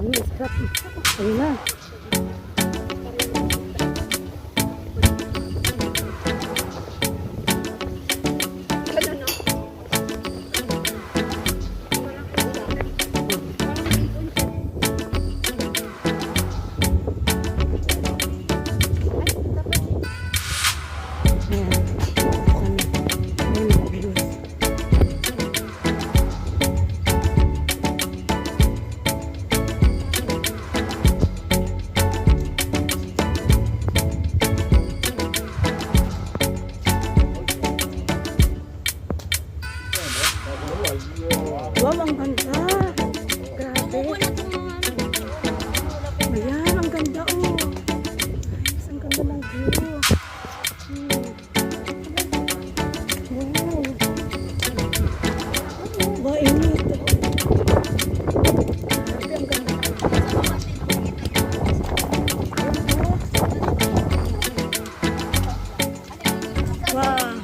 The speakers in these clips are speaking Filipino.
Dami scrap. Ayun na. Wow, ang ganda. Grabe. Ayan, ang ganda oh. Ayos, ang ganda ng view. Wow. Wow, init. Grabe, ang ganda. Wow.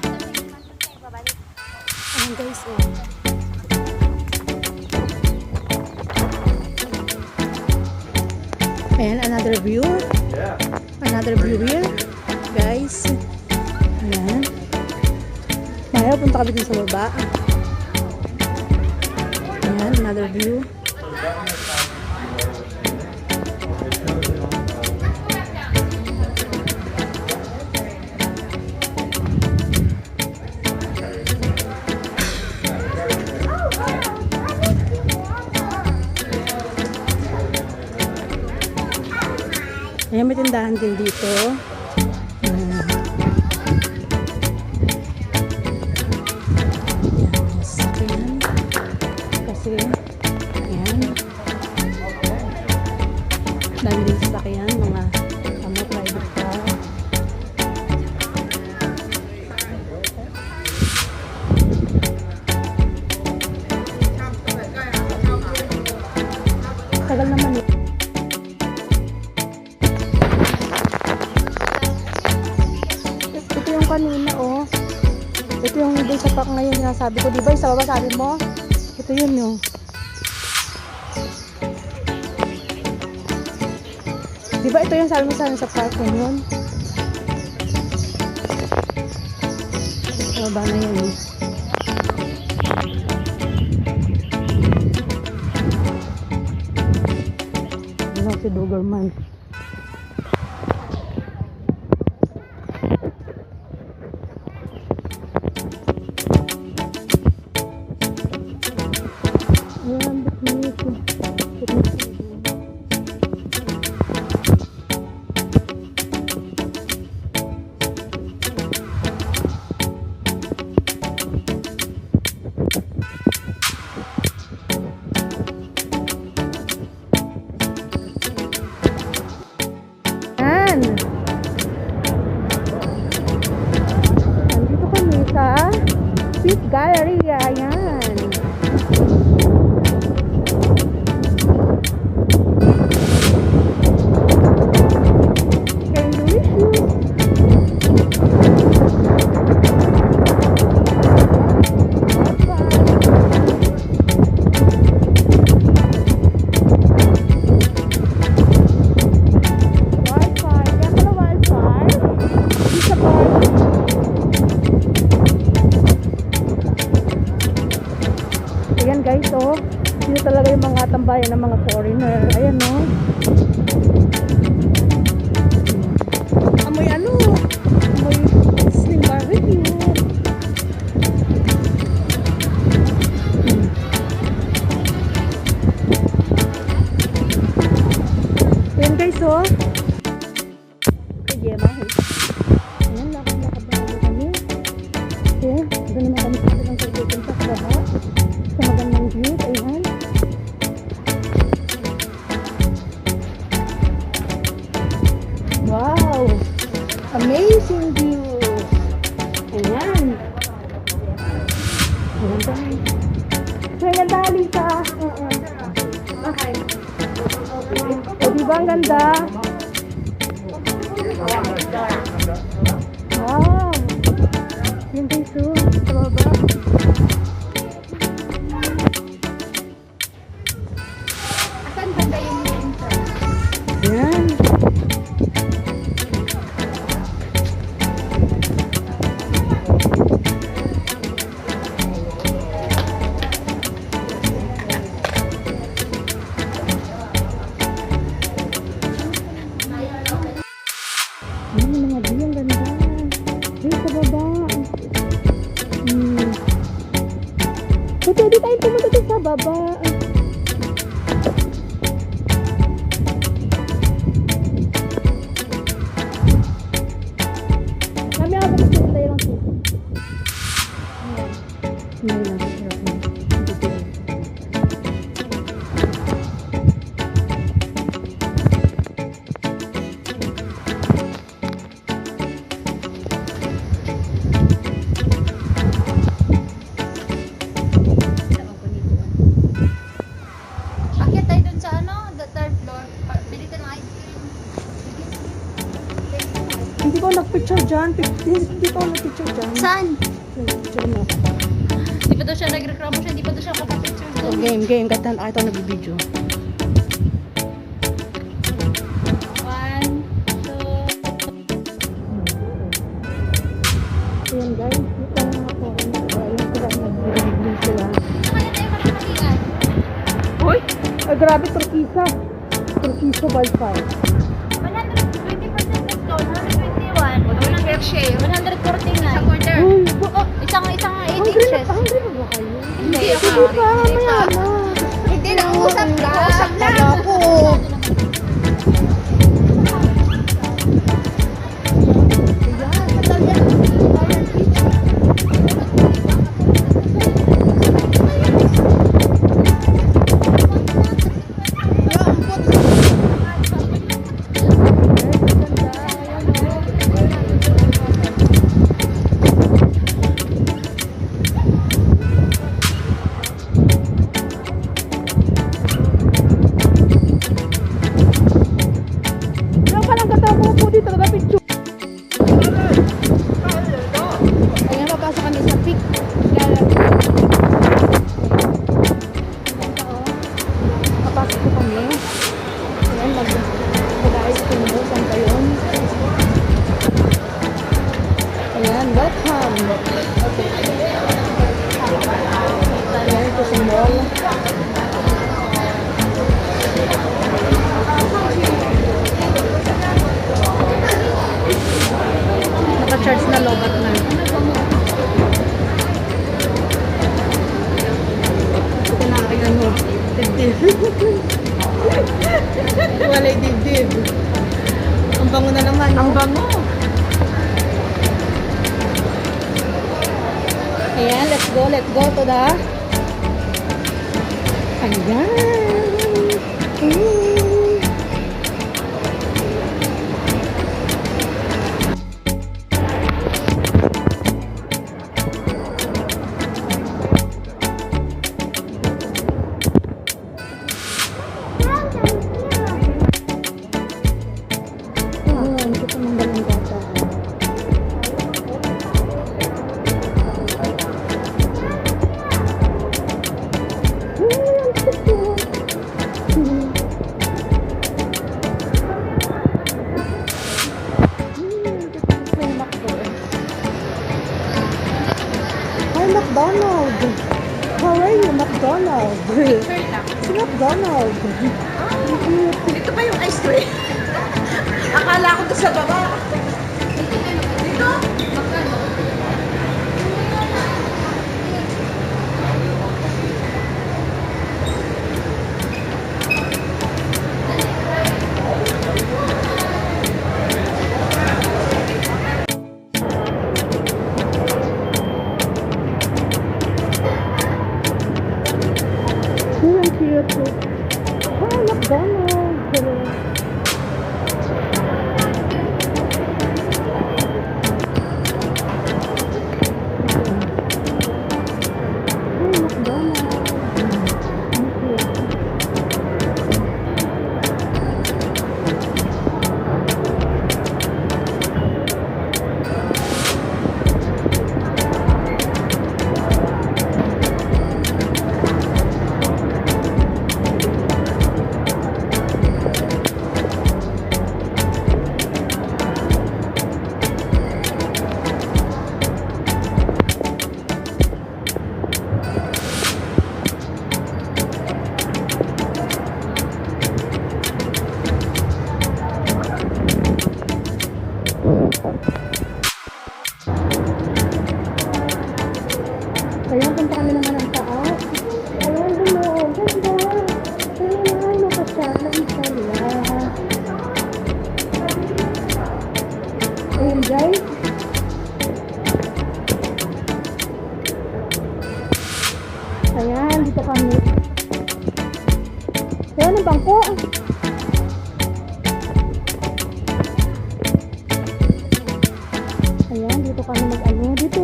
Ayan guys, oh. And another view. Another view here. Guys. Ayan. Maya, punta kami dun sa baba. Ayan, another view. Ayan, may tindahan din dito. Ayan. Kasi, ayan. Dami din sa sakyan, mga private car. Tagal naman eh. Kanina oh. Ito yung doon sa park ngayon sinasabi ko, di ba? Sa baba sabi mo? Ito yun yung. Di ba ito yung sabi mo sa park ngayon? Sa baba na yun eh. Ano si Doberman? Nandito kami sa Peak Gallery. Ayan. Ayan guys, oh. Dito talaga yung mga tambayan ng mga foreigner. Ayan, oh. Amoy ano? Amoy slim barbecue. Ayan guys, oh. Kaya mahal. Ayan, lakad-lakad na kami. Ayan, doon naman kami sa ng kaibigan sa baba. Sa magandang view, ayan. Wow! Amazing view! Ayan. Maganda. Maganda, Alisa. Okay. O, diba ang ganda? Wow! Yan guys, oh. Sa baba. Asan banda yung baba. Kami ako sa tayo lang po. Ayan. Ayan lang. Akyat tayo dun sa ano, the third floor. Bili ka ng ice cream. Hindi ko nag-picture dyan. Hindi ko nag-picture dyan. Saan? Picture mo. Di pa daw siya nagreklamo siya, di pa daw siya makapicture Oh, doon. game. Gatan, ito nagbibideo. 1, 2. Ayan guys, dito na ako. Ayan sila, nagbibideo sila. Kaya tayo makapagigay. Uy! Ay, grabe, Turkisa. Turkisa Wi-Fi. 120% discount, 121. Unang fair share. 149. Sa quarter. Uy, Isang 8 hungry inches. na ba kayo? Hindi Hindi pa, mamaya na. Hindi na, usap ka. Usap na. Wala po. Yung palang katawa ko po dito, nag-picture. Ayan, papasok kami sa peak gallery. Papasok po kami. Ayan, mag-ice cream mo. Saan pa yun? Ayan, welcome. Ayan, ito sa mall. Naka-charge na lobat na. Ito na aking ano, dibdib. Walay dibdib. Ang bango na naman. Ang bango. Ayan, let's go to the... Ayan. Ayan, ito ng dalang bata. Hi, McDonald! How are you, McDonald? Si McDonald. Dito ba yung ice cream? Akala ko doon sa baba. Dito? Ang cute. Hi, McDonald. Hi, McDonald. Ayan ang bangko. Ayan, dito kami mag-ano. Dito.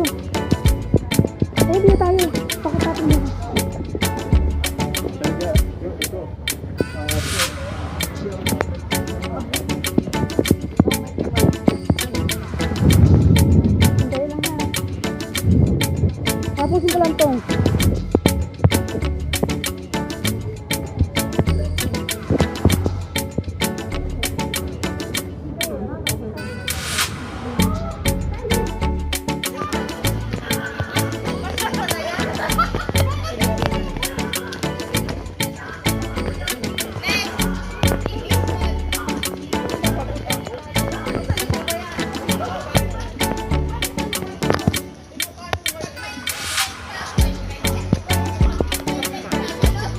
Ayan, dito tayo. Pakitatin mo. Sandali lang ha. Tapusin ko lang tong.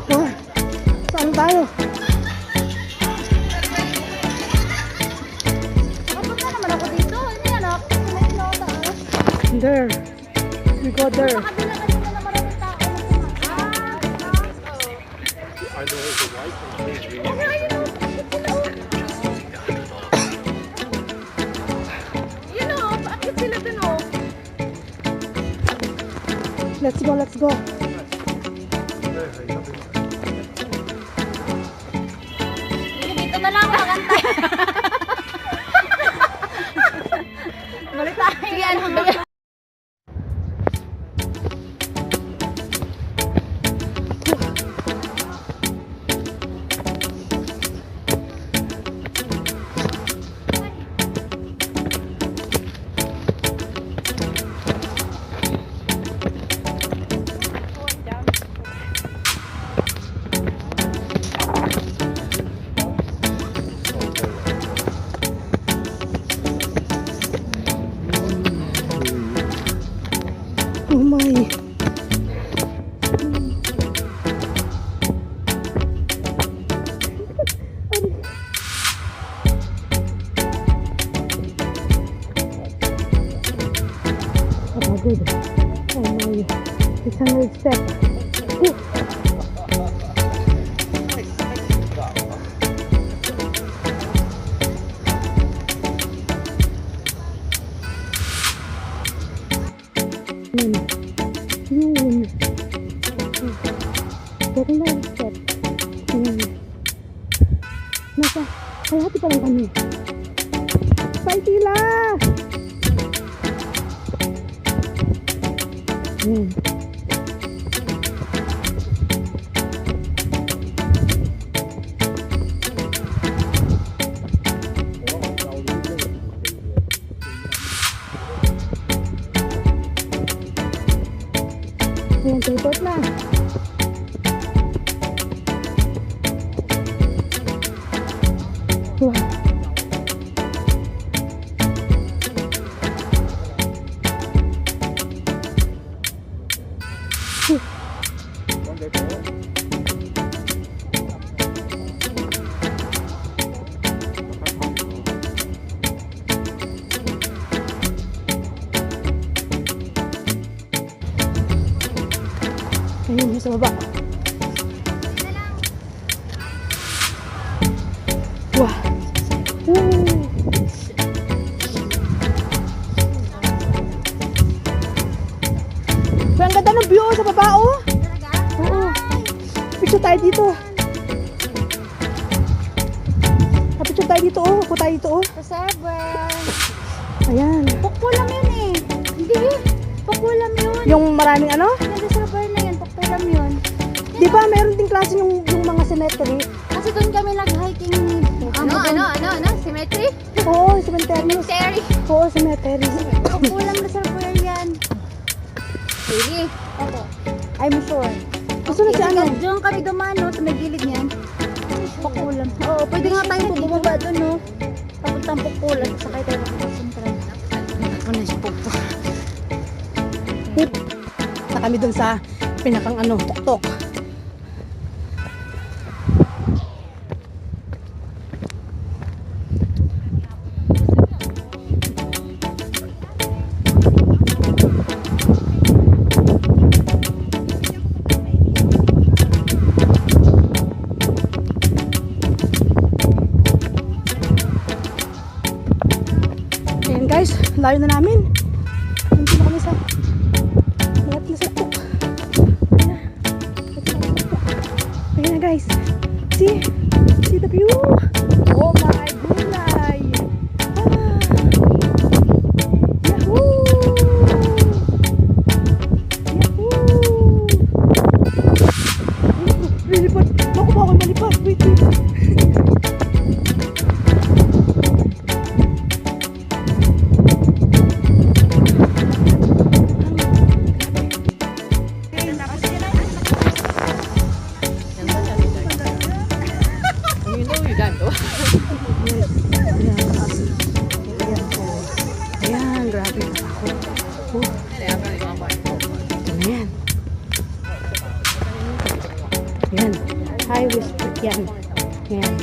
Oh, saan tayo? Nakapunta naman ako dito. Hindi anak. Sinay na ako taas. There. We go there. Kabila kanina na maraming tao. Yun o, paakit sila dun o. Let's go, let's go. Dito na lang makantay. Balik tayo. Sige, ano ba? Oh my. Good. Oh my. 600 steps. Whew. Yun. Very nice step. Yun. Nasa, kalahati pa lang kami. Bye, Tila! Yun. Ayan, teleport na. Wow. Ayun, sa baba. Wah. Ang ganda ng view sa baba, oh. Oo. Picture tayo dito. Picture tayo dito, oh. Upo tayo dito, oh. Pasabay. Ayan. Pagkulam yun eh. Hindi. Pagkulam yun. Yung maraming ano? Yung reservoir na yun. Pagkulam yun. Di ba meron ding klase yung mga cemetery? Kasi doon kami nag-hiking. Ano? Symmetry? Oo, cemetery. Cemetery. Oo, cemetery. Pagkulam reservoir yan. Really? Opo. I'm sure. Gusto na si ano? Diyan kami dumaan, no? Sa may gilid niyan. Pagkulam. Oo, pwede nga tayong bumaba doon, no? Papuntang Pagkulam. Sakay tayo ng tram. Ako na si Pugpo. Na kami dun sa pinakang ano, tuktok. layo na namin. Nandito na kami sa lahat na saktok. Ayan na guys. See the view. Oh my gulay. Yahoo! Yahoo! Lilipad. Naku ba ako malipad? Wait. Ayan, grabe na ako. Ayan. Ayan. High whisper. Yan. Ayan.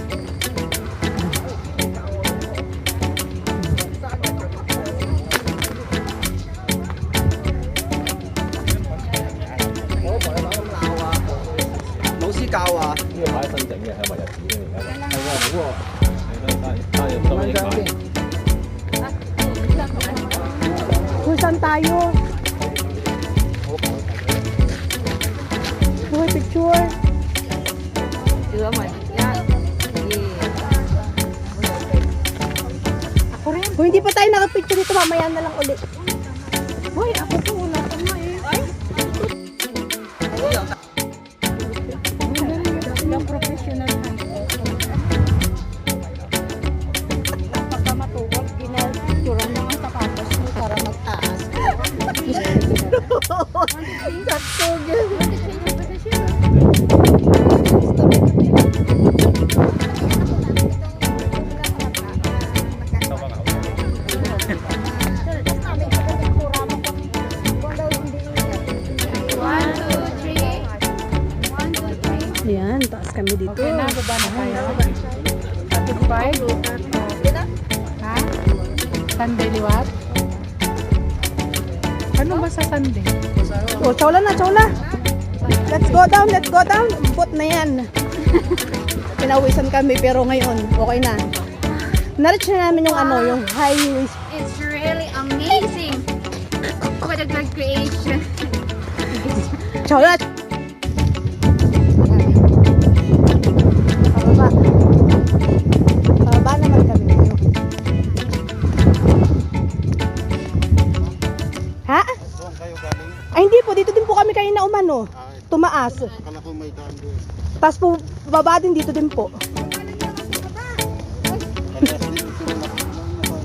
呢個牌新整嘅，係咪日子嚟㗎？係喎，好喎。但係收應該。 Kung saan tayo? Uy, picture. Chưa mà nhá. Ako rin. Kung hindi pa tayo nakapicture dito, mamaya na lang ulit. Hoy, ako po wala pa nga eh. Ay. Yung professional pagka matuwag, ginaturan mo ang sapatos mo para magtaas. That's so good. Ayan, taas kami dito. Okay na, baba na tayo. Satisfied? Ha? Sunday liwat? Ano ba sa Sunday? Oh, chawla na, chawla. Let's go down, let's go down. Umpot na yan. Pinawisan kami pero ngayon, okay na. Na-reach na namin yung ano, yung high waist. It's really amazing. What a good creation. Chawla. Pababa. Pababa naman kami ngayon. Ha? Ay, hindi po. Dito din po kami kayo na umano. Tumaas. Akala ko may daan doon. Tapos po, baba din dito din po.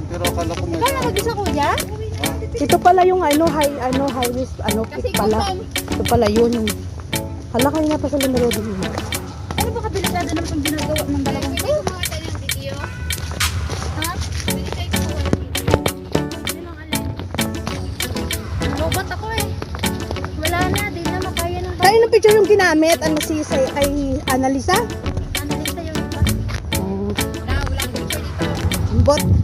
Pero akala ko may Kaya daan. mag-isa kuya? Ito pala yung high risk, Kasi pala. Ito pala yun. Hala, kayo nga pa sila nalodin yun. Ano ba kabilisado naman itong ginagawa ng dalawang ito? Pwede kumawa tayo ng video? Ha? Pwede tayo kumawa ng video? Hindi lang alin. Robot ako eh. Wala na, di na makaya ng Tayo ng picture yung ginamit, ano kay Annalisa? analisa yung iba. Oh, Wala, walang picture dito. bot.